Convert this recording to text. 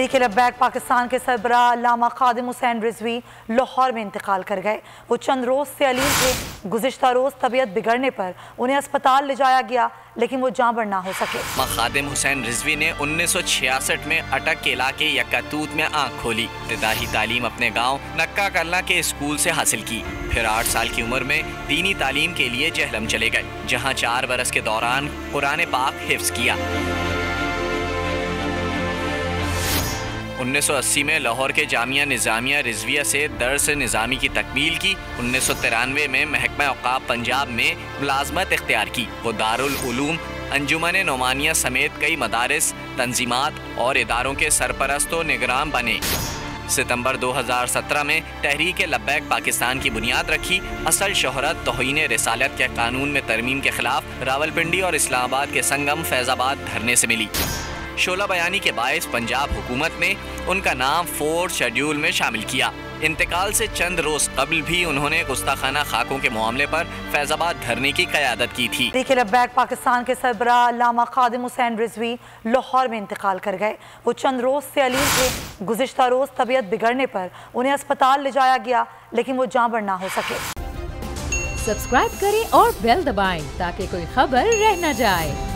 तहरीक लब्बैक पाकिस्तान के सरबराह अल्लामा खादिम हुसैन रिजवी लाहौर में इंतकाल कर गए। वो चंद रोज़ से अलील थे। गुज़िश्ता रोज़ तबीयत बिगड़ने पर उन्हें अस्पताल ले जाया गया, लेकिन वो जाँबर ना हो सके। खादिम हुसैन रिजवी ने 1966 में अटक के इलाके यक्कातूत में आँख खोली। इब्तिदाई तालीम अपने गाँव नक्का कल्ला के स्कूल से हासिल की। फिर 8 साल की उम्र में दीनी तालीम के लिए जहलम चले गए, जहाँ 4 बरस के दौरान कुरान पाक हिफ्ज़ किया। 1980 में लाहौर के जामिया निज़ामिया रिजविया से दर्स निज़ामी की तकमील की। 1993 में महकमा औक़ाफ़ पंजाब में मुलाज़मत इख्तियार की। वो दारुल उलूम, अंजुमन नोमानिया समेत कई मदारिस, तंजीमात और इदारों के सरपरस्त व निगरान बने। सितंबर 2017 में तहरीक लब्बैक पाकिस्तान की बुनियाद रखी। असल शोहरत तौहीन रिसालत के कानून में तरमीम के खिलाफ रावलपिंडी और इस्लामाबाद के संगम फैज़ाबाद धरने से मिली। शोला बयानी के बायस पंजाब हुकूमत ने उनका नाम 4th शेड्यूल में शामिल किया। इंतकाल से चंद रोज कबल भी उन्होंने गुस्ताखाना खाकों के मामले पर फैज़ाबाद धरने की क़यादत की थी। तहरीक लब्बैक पाकिस्तान के सरबराह अल्लामा खादिम हुसैन रिजवी लाहौर में इंतकाल कर गए। वो चंद रोज़ से अलील थे। गुज़िश्ता रोज़ तबीयत बिगड़ने पर उन्हें अस्पताल ले जाया गया, लेकिन वो जाँबर ना हो सके। सब्सक्राइब करें और बेल दबाएं ताकि कोई खबर रह न जाए।